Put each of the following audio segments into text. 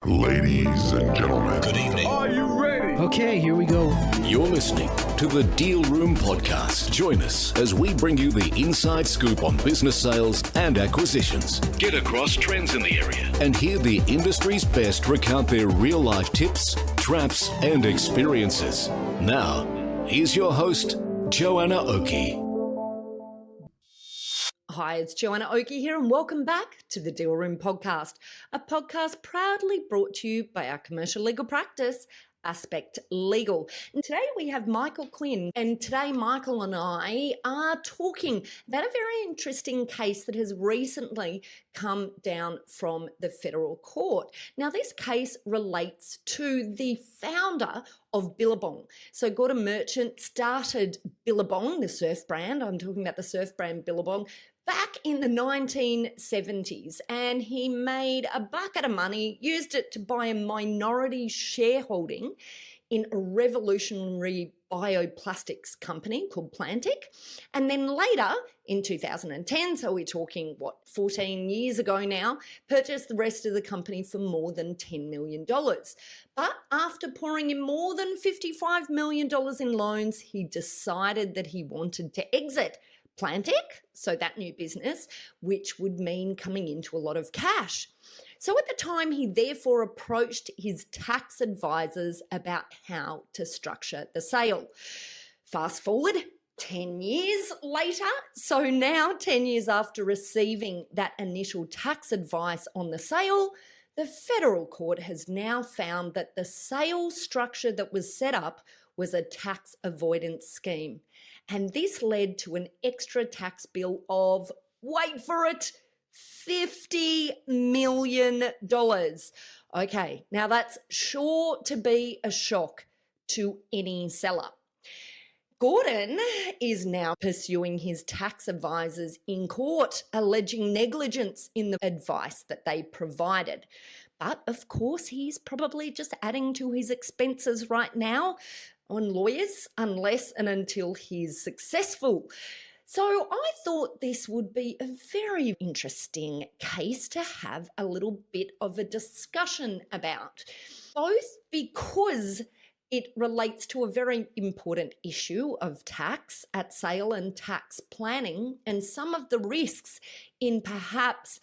Ladies and gentlemen, Good evening. are you ready? Okay, here we go. You're listening to the Deal Room Podcast. Join us as we bring you the inside scoop on business sales and acquisitions. Get across trends in the area and hear the industry's best recount their real-life tips, traps, and experiences. Now, here's your host, Joanna Oakey. Hi, it's Joanna Oakey here, and welcome back to the Deal Room Podcast, a podcast proudly brought to you by our commercial legal practice, Aspect Legal. And today we have Michael Quinn, and today Michael and I are talking about a very interesting case that has recently come down from the federal court. Now, this case relates to the founder of Billabong. So Gordon Merchant started Billabong, the surf brand. I'm talking about the surf brand Billabong, back in the 1970s, and he made a bucket of money, used it to buy a minority shareholding in a revolutionary bioplastics company called Plantic. And then later in 2010, so we're talking, 14 years ago now, purchased the rest of the company for more than $10 million. But after pouring in more than $55 million in loans, he decided that he wanted to exit Plantic, so that new business, which would mean coming into a lot of cash. So at the time, he therefore approached his tax advisors about how to structure the sale. Fast forward 10 years later, so now 10 years after receiving that initial tax advice on the sale, the federal court has now found that the sale structure that was set up was a tax avoidance scheme. And this led to an extra tax bill of, wait for it, $50 million. Okay, now that's sure to be a shock to any seller. Gordon is now pursuing his tax advisors in court, alleging negligence in the advice that they provided. But of course, he's probably just adding to his expenses right now on lawyers, unless and until he's successful. So I thought this would be a very interesting case to have a little bit of a discussion about, both because it relates to a very important issue of tax at sale and tax planning, and some of the risks in perhaps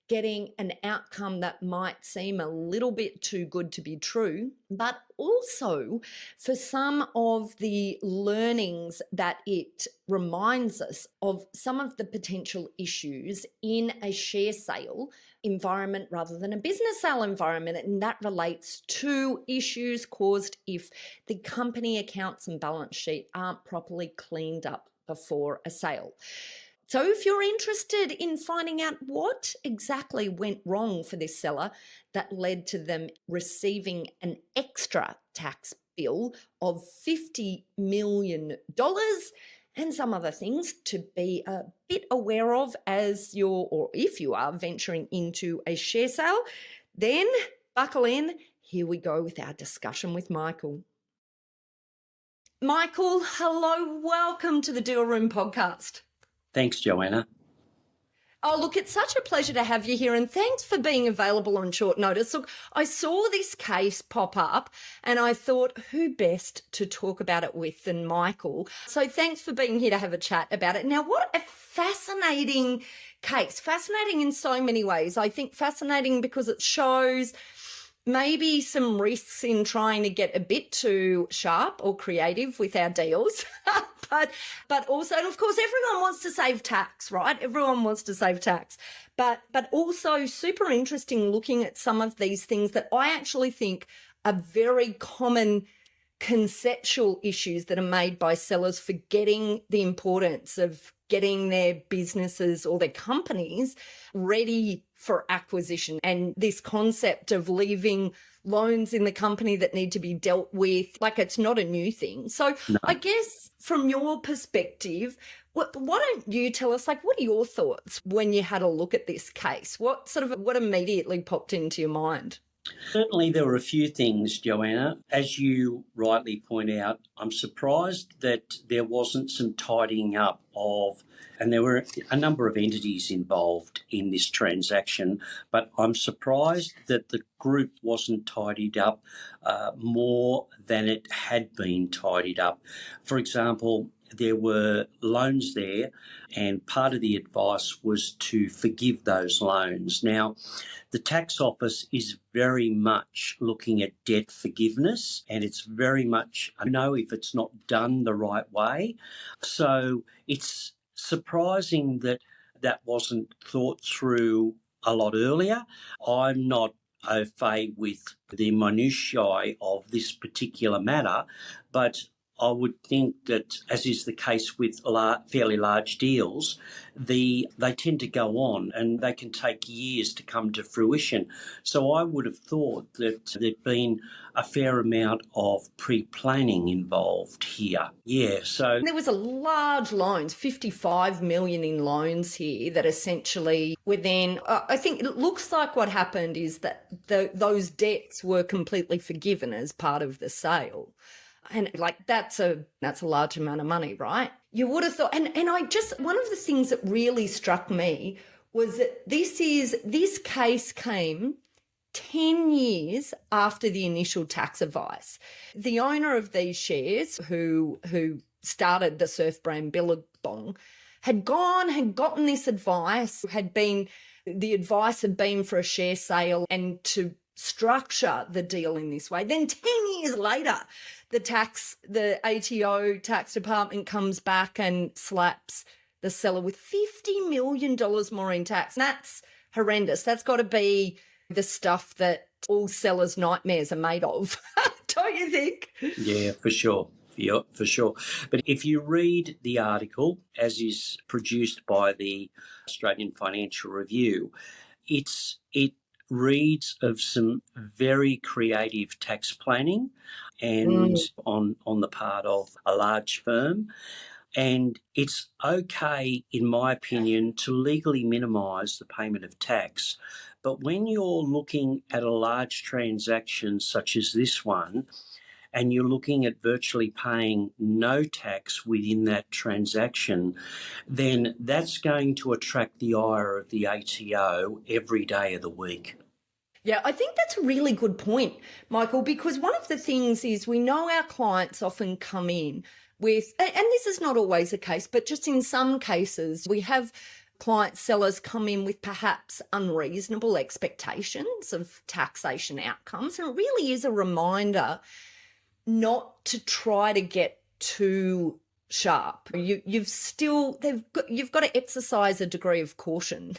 getting an outcome that might seem a little bit too good to be true, but also for some of the learnings that it reminds us of some of the potential issues in a share sale environment rather than a business sale environment. And that relates to issues caused if the company accounts and balance sheet aren't properly cleaned up before a sale. So if you're interested in finding out what exactly went wrong for this seller that led to them receiving an extra tax bill of $50 million and some other things to be a bit aware of as if you are venturing into a share sale, then buckle in. Here we go with our discussion with Michael. Michael, hello, welcome to the Deal Room Podcast. Thanks, Joanna. Oh, look, it's such a pleasure to have you here, and thanks for being available on short notice. Look, I saw this case pop up and I thought, who best to talk about it with than Michael? So thanks for being here to have a chat about it. Now, what a fascinating case. Fascinating in so many ways. I think fascinating because it shows maybe some risks in trying to get a bit too sharp or creative with our deals. But also, and of course, everyone wants to save tax, right? Everyone wants to save tax. But also super interesting looking at some of these things that I actually think are very common conceptual issues that are made by sellers, forgetting the importance of getting their businesses or their companies ready for acquisition, and this concept of leaving loans in the company that need to be dealt with, like it's not a new thing. So no. I guess from your perspective, why don't you tell us, like, what are your thoughts when you had a look at this case? What immediately popped into your mind? Certainly, there were a few things, Joanna. As you rightly point out, I'm surprised that there wasn't some tidying up of, and there were a number of entities involved in this transaction, but I'm surprised that the group wasn't tidied up more than it had been tidied up. For example, there were loans there, and part of the advice was to forgive those loans. Now, the tax office is very much looking at debt forgiveness, and it's very much, if it's not done the right way. So it's surprising that that wasn't thought through a lot earlier. I'm not au fait with the minutiae of this particular matter, but I would think that, as is the case with fairly large deals, they tend to go on and they can take years to come to fruition. So I would have thought that there'd been a fair amount of pre-planning involved here. Yeah, so There was a large loans, 55 million in loans here that essentially were then, I think it looks like what happened is that those debts were completely forgiven as part of the sale. And like that's a large amount of money, right? You would have thought, and one of the things that really struck me was that this case came 10 years after the initial tax advice. The owner of these shares, who started the surf brand Billabong, had gotten this advice, the advice had been for a share sale and to structure the deal in this way. Then 10 years later, the ATO tax department comes back and slaps the seller with $50 million more in tax. And that's horrendous. That's got to be the stuff that all sellers' nightmares are made of, don't you think? yeah, for sure. Yeah, for sure. But if you read the article, as is produced by the Australian Financial Review, it reads of some very creative tax planning and on the part of a large firm. And it's okay, in my opinion, to legally minimise the payment of tax. But when you're looking at a large transaction such as this one, and you're looking at virtually paying no tax within that transaction, then that's going to attract the ire of the ATO every day of the week. Yeah, I think that's a really good point, Michael, because one of the things is we know our clients often come in with, and this is not always the case, but just in some cases, we have sellers come in with perhaps unreasonable expectations of taxation outcomes. And it really is a reminder not to try to get too sharp. You've got to exercise a degree of caution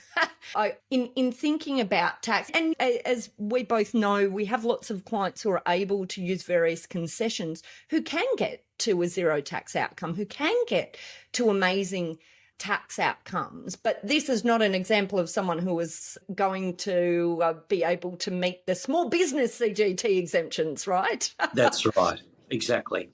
in thinking about tax. And as we both know, we have lots of clients who are able to use various concessions who can get to a zero tax outcome, who can get to amazing tax outcomes. But this is not an example of someone who is going to be able to meet the small business CGT exemptions, right? That's right. Exactly.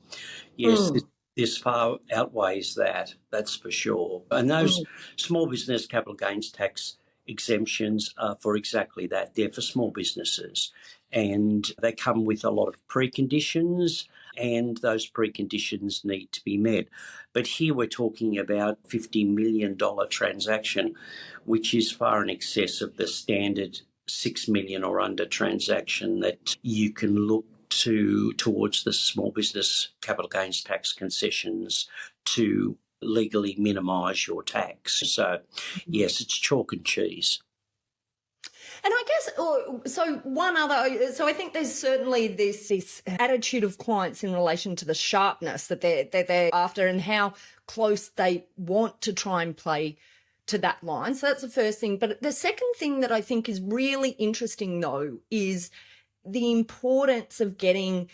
Yes, this far outweighs that, that's for sure. And those small business capital gains tax exemptions are for exactly that. They're for small businesses, and they come with a lot of preconditions, and those preconditions need to be met. But here we're talking about $50 million transaction, which is far in excess of the standard $6 million or under transaction that you can look towards the small business capital gains tax concessions to legally minimise your tax. So, yes, it's chalk and cheese. And I guess, so I think there's certainly this attitude of clients in relation to the sharpness that they're after and how close they want to try and play to that line. So that's the first thing. But the second thing that I think is really interesting, though, is the importance of getting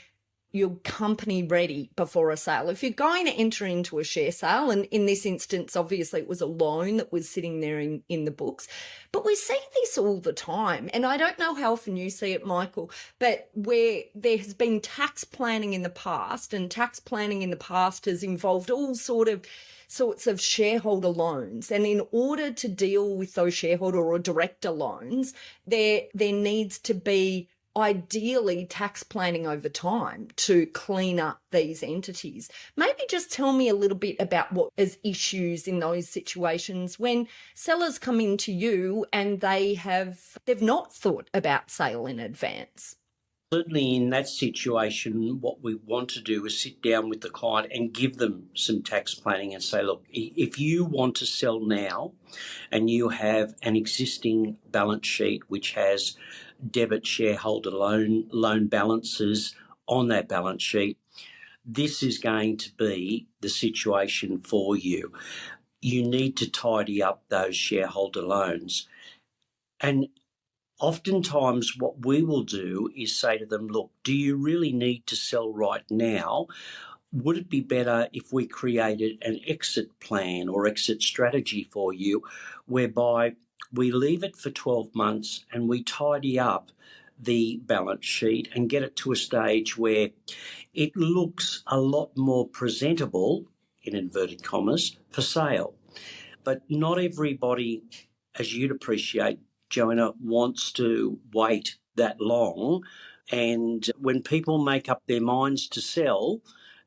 your company ready before a sale. If you're going to enter into a share sale, and in this instance, obviously it was a loan that was sitting there in the books, but we see this all the time. And I don't know how often you see it, Michael, but where there has been tax planning in the past, and tax planning in the past has involved all sorts of shareholder loans. And in order to deal with those shareholder or director loans, there needs to be ideally tax planning over time to clean up these entities. Maybe just tell me a little bit about what is issues in those situations when sellers come into you and they've not thought about sale in advance. Certainly in that situation, what we want to do is sit down with the client and give them some tax planning and say, look, if you want to sell now and you have an existing balance sheet which has debit shareholder loan balances on that balance sheet, this is going to be the situation for you. You need to tidy up those shareholder loans. And oftentimes what we will do is say to them, look, do you really need to sell right now? Would it be better if we created an exit plan or exit strategy for you whereby we leave it for 12 months and we tidy up the balance sheet and get it to a stage where it looks a lot more presentable, in inverted commas, for sale? But not everybody, as you'd appreciate, Joanna, wants to wait that long. And when people make up their minds to sell,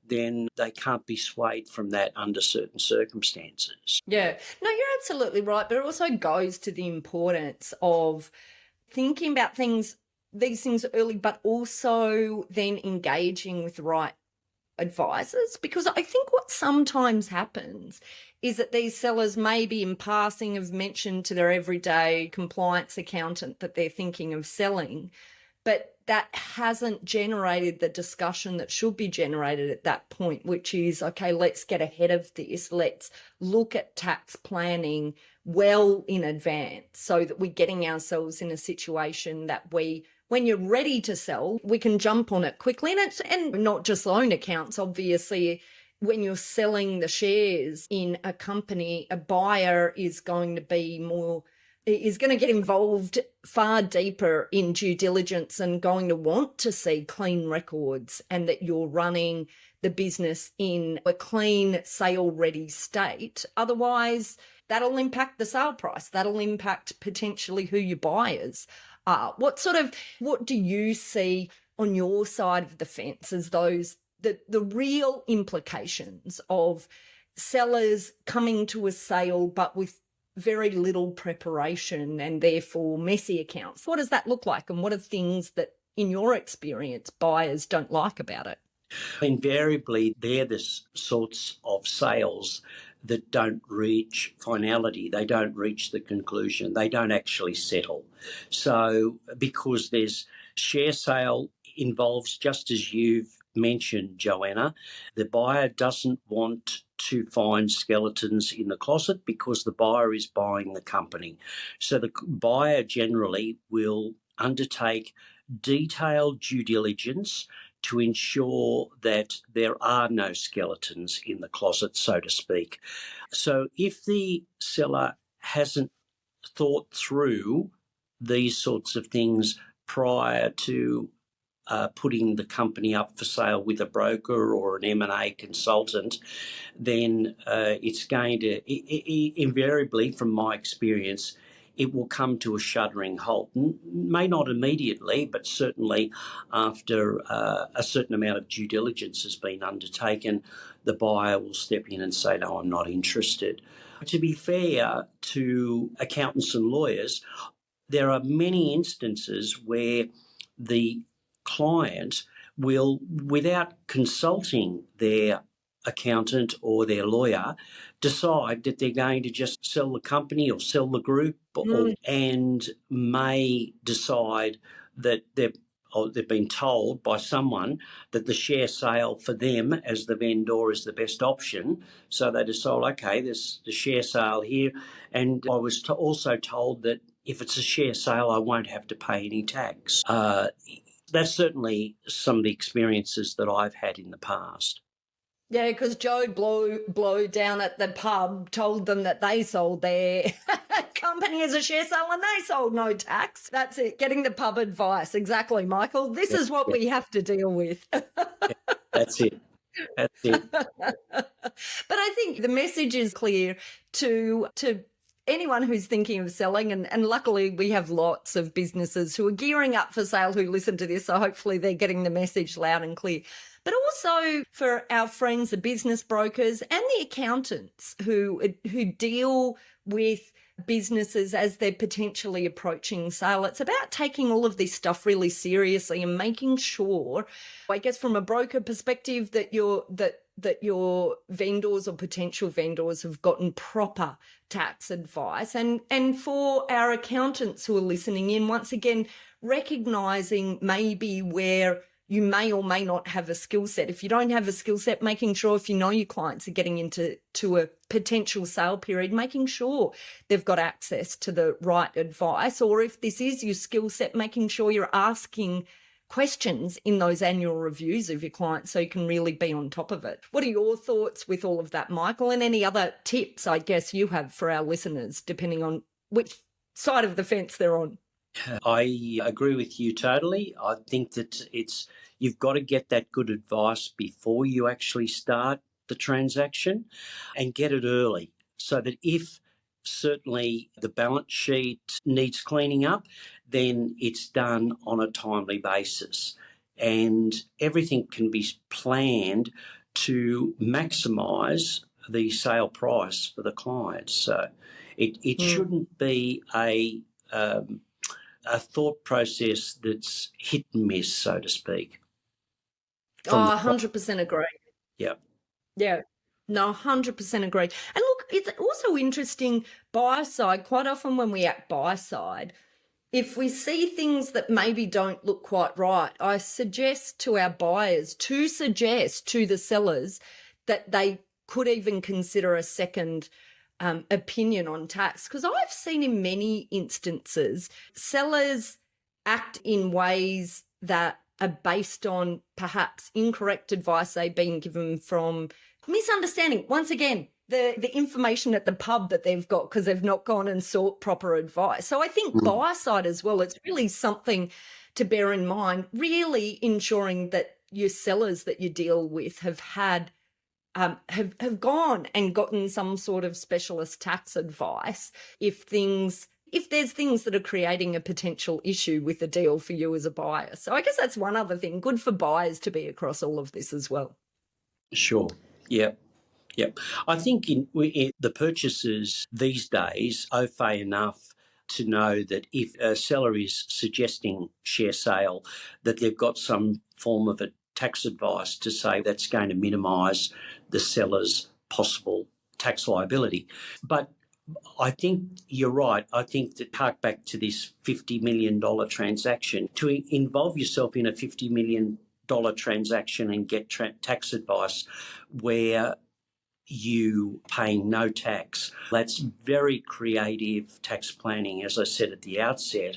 then they can't be swayed from that under certain circumstances. Yeah, no, you're absolutely right. But it also goes to the importance of thinking about these things early, but also then engaging with the right advisors, because I think what sometimes happens is that these sellers maybe in passing have mentioned to their everyday compliance accountant that they're thinking of selling, but that hasn't generated the discussion that should be generated at that point, which is, okay, let's get ahead of this. Let's look at tax planning well in advance so that we're getting ourselves in a situation that when you're ready to sell, we can jump on it quickly. And not just loan accounts, obviously. When you're selling the shares in a company, a buyer is going to get involved far deeper in due diligence and going to want to see clean records and that you're running the business in a clean, sale-ready state. Otherwise, that'll impact the sale price. That'll impact potentially who your buyers are. What do you see on your side of the fence as the real implications of sellers coming to a sale but with very little preparation and therefore messy accounts? What does that look like, and what are things that, in your experience, buyers don't like about it? Invariably, they're the sorts of sales that don't reach finality. They don't reach the conclusion. They don't actually settle. So because there's share sale involves, just as you've mentioned, Joanna, the buyer doesn't want to find skeletons in the closet because the buyer is buying the company. So the buyer generally will undertake detailed due diligence to ensure that there are no skeletons in the closet, so to speak. So if the seller hasn't thought through these sorts of things prior to putting the company up for sale with a broker or an M&A consultant, then it's going to, invariably, from my experience, it will come to a shuddering halt. May not immediately, but certainly after a certain amount of due diligence has been undertaken, the buyer will step in and say, no, I'm not interested. To be fair to accountants and lawyers, there are many instances where the client will, without consulting their accountant or their lawyer, decide that they're going to just sell the company or sell the group, and may decide that they've been told by someone that the share sale for them as the vendor is the best option. So they decide, okay, there's the share sale here. And I was also told that if it's a share sale, I won't have to pay any tax. That's certainly some of the experiences that I've had in the past. Yeah, because Joe Blow down at the pub told them that they sold their company as a share sale and they sold no tax. That's it, getting the pub advice. Exactly, Michael. This is what we have to deal with. That's it. That's it. But I think the message is clear to anyone who's thinking of selling, and luckily we have lots of businesses who are gearing up for sale who listen to this, so hopefully they're getting the message loud and clear. But also for our friends, the business brokers and the accountants who deal with businesses as they're potentially approaching sale. It's about taking all of this stuff really seriously and making sure, I guess from a broker perspective, that your vendors or potential vendors have gotten proper tax advice. And for our accountants who are listening in, once again, recognising maybe where you may or may not have a skill set. If you don't have a skill set, making sure if you know your clients are getting into a potential sale period, making sure they've got access to the right advice. Or if this is your skill set, making sure you're asking questions in those annual reviews of your clients so you can really be on top of it. What are your thoughts with all of that, Michael? And any other tips, I guess, you have for our listeners, depending on which side of the fence they're on? I agree with you totally. I think that you've got to get that good advice before you actually start the transaction and get it early so that if certainly the balance sheet needs cleaning up, then it's done on a timely basis and everything can be planned to maximise the sale price for the client. So it shouldn't be a thought process that's hit and miss, so to speak. 100% agree. Yeah. Yeah. No, 100% agree. And look, it's also interesting buyer side. Quite often when we act buyer side, if we see things that maybe don't look quite right, I suggest to our buyers to suggest to the sellers that they could even consider a second opinion on tax. Because I've seen in many instances sellers act in ways that are based on perhaps incorrect advice they've been given from misunderstanding. Once again, the information at the pub that they've got because they've not gone and sought proper advice. So I think buyer side as well, it's really something to bear in mind, really ensuring that your sellers that you deal with have had have gone and gotten some sort of specialist tax advice if there's things that are creating a potential issue with the deal for you as a buyer. So I guess that's one other thing. Good for buyers to be across all of this as well. Sure. Yep. I think in the purchasers these days au fait enough to know that if a seller is suggesting share sale, that they've got some form of a tax advice to say that's going to minimise the seller's possible tax liability. But I think you're right. I think that hark back to this $50 million transaction, to involve yourself in a $50 million transaction and get tax advice where you paying no tax. That's very creative tax planning, as I said at the outset.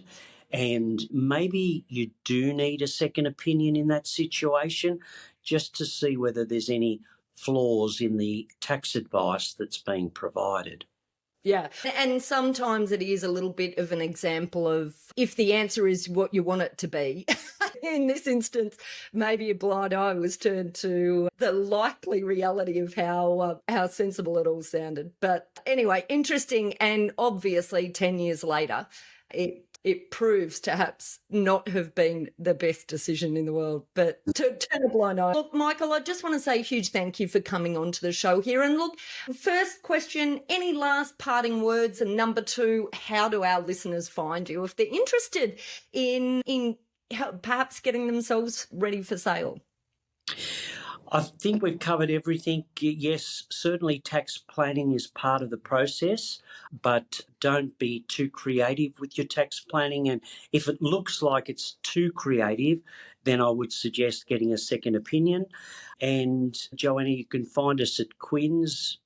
And maybe you do need a second opinion in that situation just to see whether there's any flaws in the tax advice that's being provided. Yeah. And sometimes it is a little bit of an example of if the answer is what you want it to be. In this instance, maybe a blind eye was turned to the likely reality of how sensible it all sounded. But anyway, interesting. And obviously 10 years later, it proves to perhaps not have been the best decision in the world, but to turn a blind eye. Look, Michael, I just want to say a huge thank you for coming on to the show here. And look, first question, any last parting words? And number two, how do our listeners find you if they're interested in perhaps getting themselves ready for sale? I think we've covered everything. Yes, certainly tax planning is part of the process, but don't be too creative with your tax planning. And if it looks like it's too creative, then I would suggest getting a second opinion. And Joanna, you can find us at quins.com.au,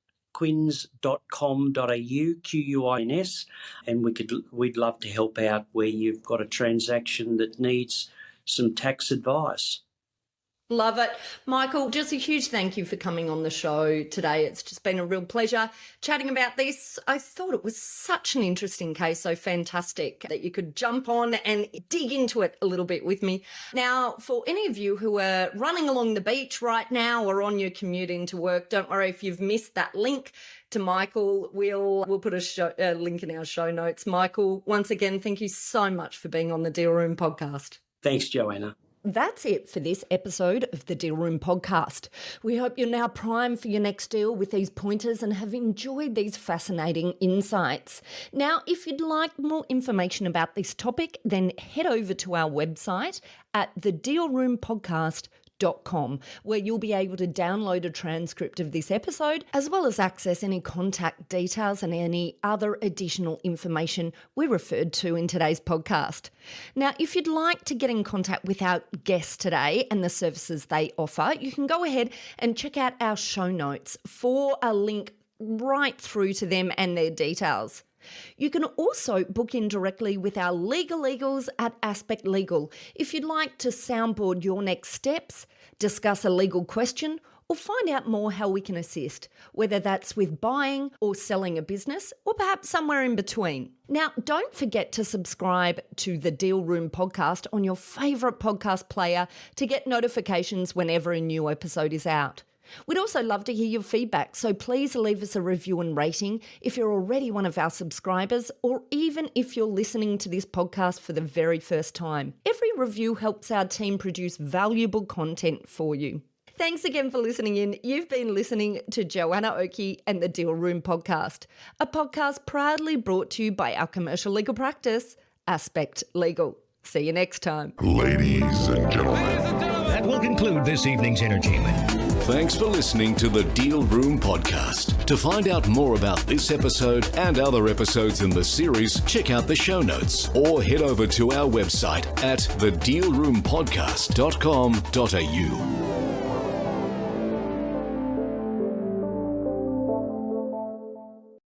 QUINS, and we'd love to help out where you've got a transaction that needs some tax advice. Love it. Michael, just a huge thank you for coming on the show today. It's just been a real pleasure chatting about this. I thought it was such an interesting case, so fantastic that you could jump on and dig into it a little bit with me. Now, for any of you who are running along the beach right now or on your commute into work, don't worry if you've missed that link to Michael. We'll put a link in our show notes. Michael, once again, thank you so much for being on the Deal Room podcast. Thanks, Joanna. That's it for this episode of the Deal Room podcast. We hope you're now primed for your next deal with these pointers and have enjoyed these fascinating insights. Now, if you'd like more information about this topic, then head over to our website at thedealroompodcast.com, where you'll be able to download a transcript of this episode, as well as access any contact details and any other additional information we referred to in today's podcast. Now, if you'd like to get in contact with our guests today and the services they offer, you can go ahead and check out our show notes for a link right through to them and their details. You can also book in directly with our legal eagles at Aspect Legal if you'd like to soundboard your next steps, discuss a legal question, or find out more how we can assist, whether that's with buying or selling a business, or perhaps somewhere in between. Now, don't forget to subscribe to the Deal Room podcast on your favourite podcast player to get notifications whenever a new episode is out. We'd also love to hear your feedback, so please leave us a review and rating if you're already one of our subscribers, or even if you're listening to this podcast for the very first time. Every review helps our team produce valuable content for you. Thanks again for listening in. You've been listening to Joanna Oakey and the Deal Room podcast, a podcast proudly brought to you by our commercial legal practice, Aspect Legal. See you next time. Ladies and gentlemen. That will conclude this evening's entertainment. Thanks for listening to the Deal Room podcast. To find out more about this episode and other episodes in the series, check out the show notes or head over to our website at thedealroompodcast.com.au.